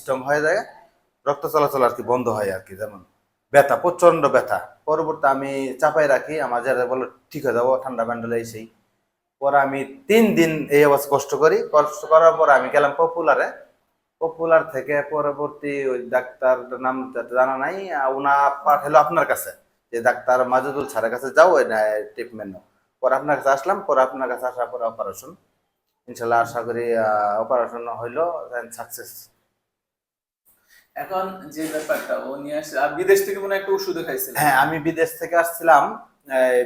Strong হয়ে যায়, রক্ত চলাচল আর কি বন্ধ হয় আর কি। যেমন ব্যথা, প্রচন্ড ব্যথা, পরবর্তী আমি চাপাই রাখি, আমার যারা বলো ঠিক হয়ে যাবো ঠান্ডা ব্যান্ডেলে এসেই। পরে আমি 3 দিন এই অবস্থা কষ্ট করি, কষ্ট করার পর আমি গেলাম পপুলারে। পপুলার থেকে পরবর্তী ওই ডাক্তার নাম জানা নাই, উনা পাঠালো আপনার কাছে, যে ডাক্তার মাজুদুল স্যারের কাছে যাও, ওই ট্রিটমেন্ট নাও। পরে আপনার কাছে আসলাম, পরে আপনার কাছে আসার পরে অপারেশন, ইনশাল্লাহ আশা করি অপারেশন হইলো সাকসেস। এখন যে ব্যাপারটা ও নিয়ে আসছে, আর বিদেশ থেকে মনে হয় একটা ওষুধ খাইছিলেন। হ্যাঁ, আমি বিদেশ থেকে আসছিলাম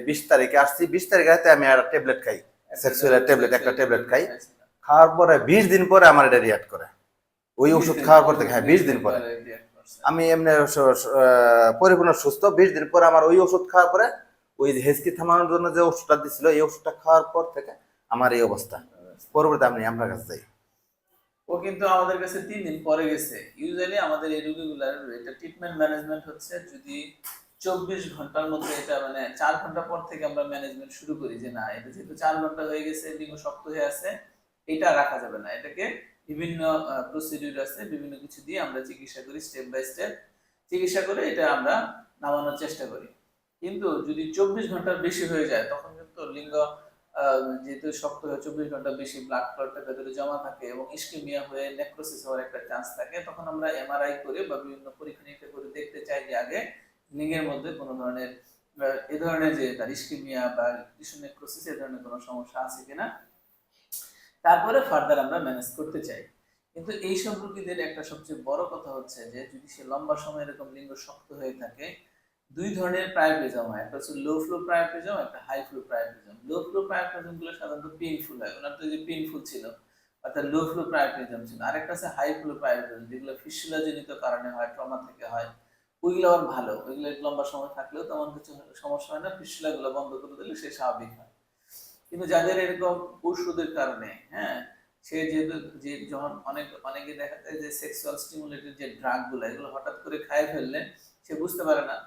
20 তারিখে আসছি। 20 তারিখে রাতে আমি একটা ট্যাবলেট খাই, সেক্সুয়াল ট্যাবলেট, একটা ট্যাবলেট খাই। খাওয়ার পরে 20 দিন পরে আমার এটা রিয়াক্ট করে। ওই ওষুধ খাওয়ার পর থেকে, হ্যাঁ 20 দিন পরে আমি এমনি পরিপূর্ণ সুস্থ। 20 দিন পরে আমার ওই ওষুধ খাওয়ার পরে, ওই হেঁচকি থামানোর জন্য যে ওষুধটা দিছিল, এই ওষুধটা খাওয়ার পর থেকে আমার এই অবস্থা। পরবর্তী আমি আপনার কাছে যাই। ও কিন্তু আমাদের কাছে 3 দিন পরে গেছে। ইউজুয়ালি আমাদের এই রোগীগুলার এটা ট্রিটমেন্ট ম্যানেজমেন্ট হচ্ছে, যদি 24 ঘন্টার মধ্যে, এটা মানে 4 ঘন্টা পর থেকে আমরা ম্যানেজমেন্ট শুরু করি, যে না এটা যেহেতু 4 ঘন্টা হয়ে গেছে, লিঙ্গ শক্ত হয়ে আছে, এটা রাখা যাবে না, এটাকে বিভিন্ন প্রসিডিউর আছে, বিভিন্ন কিছু দিয়ে আমরা চিকিৎসা করি, স্টেপ বাই স্টেপ চিকিৎসা করে এটা আমরা নামানোর চেষ্টা করি। কিন্তু যদি 24 ঘন্টার বেশি হয়ে যায়, তখন কিন্তু লিঙ্গ যেহেতু শক্ত হয়ে 24 ঘন্টা বেশি ব্লাড ক্লটটা ভেতরে জমা থাকে এবং ইস্কেমিয়া হয়ে নেক্রোসিস হওয়ার একটা চান্স থাকে, তখন আমরা এমআরআই করে বা বিভিন্ন পরীক্ষা নিরীক্ষা করে দেখতে চাই যে আগে লিঙ্গের মধ্যে কোনো ধরনের এই ধরনের যে তার ইস্কেমিয়া বা টিস্যু নেক্রোসিস এই ধরনের কোনো সমস্যা আছে কিনা, তারপরে ফার্দার আমরা ম্যানেজ করতে চাই। কিন্তু এই সব রোগীদের একটা সবচেয়ে বড় কথা হচ্ছে যে যদি সে লম্বা সময় এরকম লিঙ্গ শক্ত হয়ে থাকে, 2 ধরনের প্রায়োরিটিজম হয়, একটা হচ্ছে লো ফ্লো প্রায়োরিটিজম, একটা হাই ফ্লো প্রায়োরিটিজম। লো ফ্লো প্রায়োরিটিজম গুলো সাধারণত পেইনফুল হয়, ওনার তো যে পেইনফুল ছিল অর্থাৎ লো ফ্লো প্রায়োরিটিজম ছিল। আরেকটা আছে হাই ফ্লো প্রায়োরিটিজম, যেগুলো ফিস্টুলা জনিত কারণে হয়, ট্রমা থেকে হয়, ওইগুলো আবার ভালো, ওইগুলো লম্বা সময় থাকলেও তেমন কিছু সমস্যা হয় না, ফিস্টুলা গুলো বন্ধ করে দিলে সে স্বাভাবিক হয়। কিন্তু যাদের এরকম ওষুধের কারণে, হ্যাঁ, সে যেহেতু যে যখন অনেকে দেখা যায় যে সেক্সুয়াল স্টিমুলেটেড যে ড্রাগ গুলো, এগুলো হঠাৎ করে খায় ফেললে সে বুঝতে পারে না,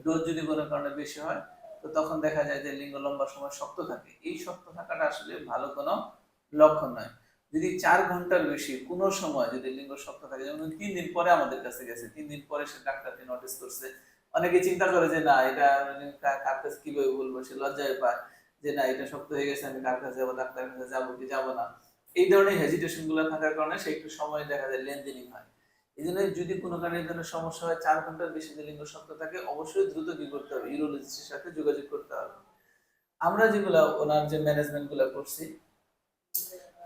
ডোজ যদি কোনো কারণে বেশি হয়, তো তখন দেখা যায় যে লিঙ্গ লম্বা সময় শক্ত থাকে। এই শক্ত থাকাটা আসলে ভালো কোনো লক্ষণ নয়। যদি 4 ঘন্টার বেশি কোনো সময় যদি লিঙ্গ শক্ত থাকে, যেমন 3 দিন পরে আমাদের কাছে গেছে, 3 দিন পরে সে ডাক্তারকে নোটিস করছে। অনেকে চিন্তা করে যে না এটা কার কাছে কিভাবে বলবো, সে লজ্জায় পায় যে না এটা শক্ত হয়ে গেছে, আমি কার কাছে যাবো, ডাক্তারের কাছে যাবো কি যাবো না, এই ধরনের হেজিটেশন গুলো থাকার কারণে সে একটু সময় দেখা যায় লেনদেনই হয়। এই জন্য যদি কোনো কারণে এই ধরনের সমস্যা হয়, 4 ঘন্টার বেশি যদি লিঙ্গ শক্ত থাকে, অবশ্যই দ্রুত কি করতে হবে, ইউরোলজিস্টের সাথে যোগাযোগ করতে হবে। আমরা যেগুলো ওনার যে ম্যানেজমেন্ট গুলো করছি,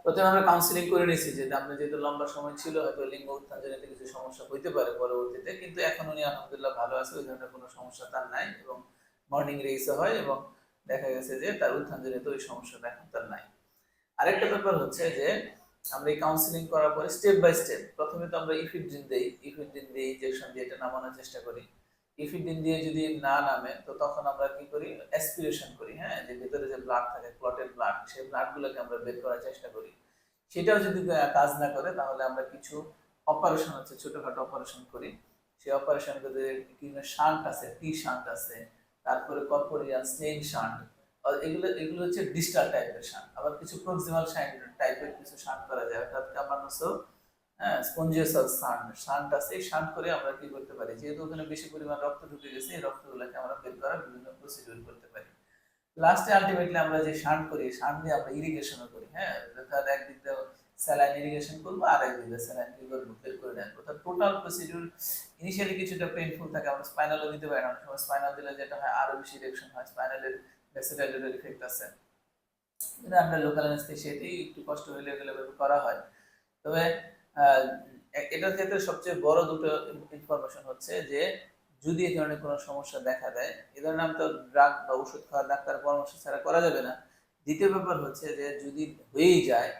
প্রথমে আমরা কাউন্সিলিং করে নিয়েছি যে আপনার যেহেতু লম্বা সময় ছিল, হয়তো লিঙ্গ উত্থানজনিত কিছু সমস্যা হইতে পারে পরবর্তীতে, কিন্তু এখন উনি আলহামদুলিল্লাহ ভালো আছে, ওই ধরনের কোনো সমস্যা তার নাই, এবং মর্নিং রেইসও হয় এবং দেখা গেছে যে তার উত্থানজনিত ওই সমস্যাটা এখন তার নাই। আরেকটা ব্যাপার হচ্ছে যে আমরা এই কাউন্সিলিং করার পরে স্টেপ বাই স্টেপ, প্রথমে তো আমরা ইফিড্রিন দেই, ইফিড্রিন দিয়ে ইনজেকশন দিয়ে এটা নামানোর চেষ্টা করি। ইফিড্রিন দিয়ে যদি না নামে, তো তখন আমরা কি করি, অ্যাসপিরেশন করি, হ্যাঁ, যে ভিতরে যে ব্লাড থাকে, ক্লটেড ব্লাড, সেই ব্লাড গুলোকে আমরা বের করার চেষ্টা করি। সেটাও যদি কাজ না করে, তাহলে আমরা কিছু অপারেশন আছে, ছোটখাটো অপারেশন করি। সেই অপারেশন করে বিভিন্ন শান্ট আছে, টি শান্ট আছে, তারপরে কর্পোরিয়াল স্নেইল শান্ট, এগুলো এগুলো হচ্ছে ডিস্টাল টাইপের শান্ট। আবার কিছু প্রক্সিমাল শান্ট টাইপের কিছু শান্ট করা যায়, অর্থাৎ কামানোসো, হ্যাঁ, স্পঞ্জিয়াসাল শান্ট শান্ট আছে। এই শান্ট করে আমরা কি করতে পারি, যেহেতু ওখানে বেশি পরিমাণ রক্ত ঢুকে গেছে, এই রক্তগুলোকে আমরা বের করার বিভিন্ন প্রসিডিউর করতে পারি। লাস্টে আলটিমেটলি আমরা যে শান্ট করি, শান্ট দিয়ে আমরা ইরিগেশনও করি, হ্যাঁ, অর্থাৎ একদিক দিয়ে স্যালাইন ইরিগেশন করবো, আর একদিক দিয়ে স্যালাইন কি করবো, বের করে নেন। অর্থাৎ টোটাল প্রসিডিউর ইনিশিয়ালি কিছুটা পেইনফুল থাকে, আমরা স্পাইনালও দিতে পারি না, অনেক সময় স্পাইনাল দিলে যেটা হয় আরো বেশি রিঅ্যাকশন হয়, স্পাইনালের ভেসিকুলার ইফেক্ট আছে, এটা আমরা লোকাল অ্যানেস্থেসিয়াতেই একটু কষ্ট হলে এগুলো করা হয়। তবে এটার ক্ষেত্রে সবচেয়ে বড় দুটো ইনফরমেশন হচ্ছে যে যদি এই ধরনের কোনো সমস্যা দেখা দেয়, এই ধরনের আমি তো ড্রাগ বা ওষুধ খাওয়া, ডাক্তার পরামর্শ ছাড়া করা যাবে না। দ্বিতীয় ব্যাপার হচ্ছে যে যদি হয়েই যায়,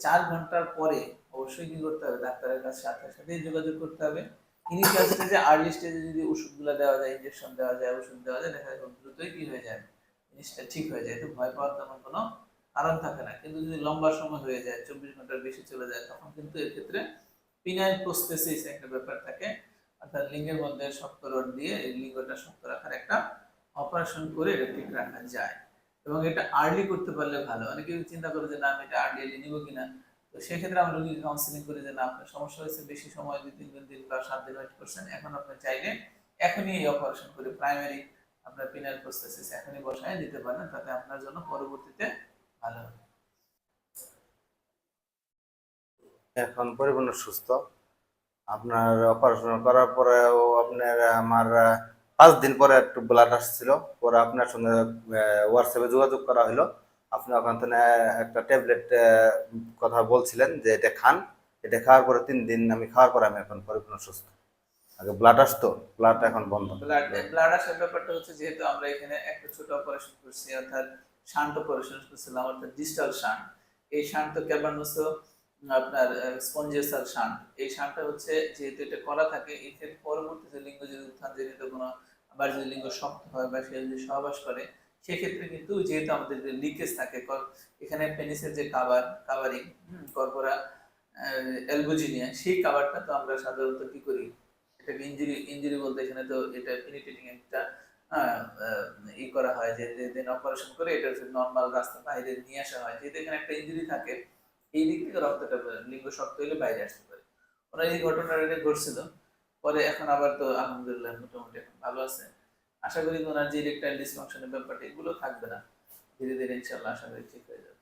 4 ঘন্টার পরে অবশ্যই কি করতে হবে, ডাক্তারের কাছে সাথে সাথেই যোগাযোগ করতে হবে। ইনিশিয়াল স্টেজে, আর্লি স্টেজে যদি ওষুধগুলো দেওয়া যায়, ইনজেকশন দেওয়া যায়, ওষুধ দেওয়া যায়, দেখা যায় খুব দ্রুতই কি হয়ে যায়, জিনিসটা ঠিক হয়ে যায়, তো ভয় পাওয়ার তেমন কোনো কারণ থাকে না। কিন্তু যদি লম্বা সময় হয়ে যায়, 24 ঘন্টার বেশি চলে যায়, তখন কিন্তু এর ক্ষেত্রে পিনাইল প্রস্থেসিস একটা ব্যাপার থাকে, অর্থাৎ লিঙ্গের মধ্যে শক্ত রড দিয়ে এই লিঙ্গটা শক্ত রাখার একটা অপারেশন করে এটা ঠিক রাখা যায়। এবং এটা আর্লি করতে পারলে ভালো। অনেকে চিন্তা করে যে না আমি এটা আর্লি নিব কিনা, তো সেক্ষেত্রে আমরা রোগীকে কাউন্সিলিং করি যে না আপনার সমস্যা হয়েছে, বেশি সময় 2-3 দিন বা 7 দিন ওয়েট করছেন, এখন আপনি চাইলে এখনই এই অপারেশন করে প্রাইমারি আপনার পিনাল প্রসেসিস এখনই বসায় দিতে পারেন, তাতে আপনার জন্য পরবর্তীতে ভালো হবে। এখন পরিপূর্ণ সুস্থ। আপনার অপারেশন করার পরেও আপনার আমার 5 দিন পরে একটু ব্লাড আসছিল। পরে আপনার সঙ্গে হোয়াটসঅ্যাপে যোগাযোগ করা হলো। আপনি ওখান থেকে একটা ট্যাবলেট কথা বলছিলেন যে এটা খান। এটা খাওয়ার পরে 3 দিন আমি খাওয়ার পরে আমি এখন পরিপূর্ণ সুস্থ। আগে ব্লাড আসতো, ব্লাড এখন বন্ধ। ব্লাড আসার ব্যাপারটা হচ্ছে, যেহেতু আমরা এখানে একটা ছোট অপারেশন করছি, অর্থাৎ শান্ট অপারেশন করছিলাম, অর্থাৎ ডিজিটাল শান্ট। এই শান্ট তো ক্যাবানোসো আপনার স্পঞ্জিয়াসাল শান্ট। এই শান্টটা হচ্ছে, যেহেতু এটা করা থাকে, এর পরবর্তীতে লিঙ্গ যদি উত্থানজনিত কোনো, আবার যদি লিঙ্গ শক্ত হয় বা সে যদি সহবাস করে, সেক্ষেত্রে কিন্তু যেহেতু আমাদের লিকেজ থাকে, এখানে পেনিসের যে কাভারিং কর্পোরা অ্যালবুজিনিয়া, সেই কাভারটা তো আমরা সাধারণত কি করি, এটাকে ইনজুরি বলতে এখানে তো এটা পেনিট্রেটিং একটা ই করা হয়, যে যেদিন অপারেশন করে এটা নর্মাল রাস্তা বাইরে নিয়ে আসা হয়, যেহেতু এখানে একটা ইনজুরি থাকে, এই দিক থেকে রক্তটা লিঙ্গ শক্ত হলে বাইরে আসতে পারে। ওরা এই ঘটনাটা ঘটছিল, পরে এখন আবার তো আলহামদুলিল্লাহ মোটামুটি এখন ভালো আছে। আশা করি ওনার যে ইরেকটাইল ডিসফাংশনের ব্যাপারটা এগুলো থাকবে না, ধীরে ধীরে ইনশাল্লাহ আশা করি ঠিক হয়ে যাবে।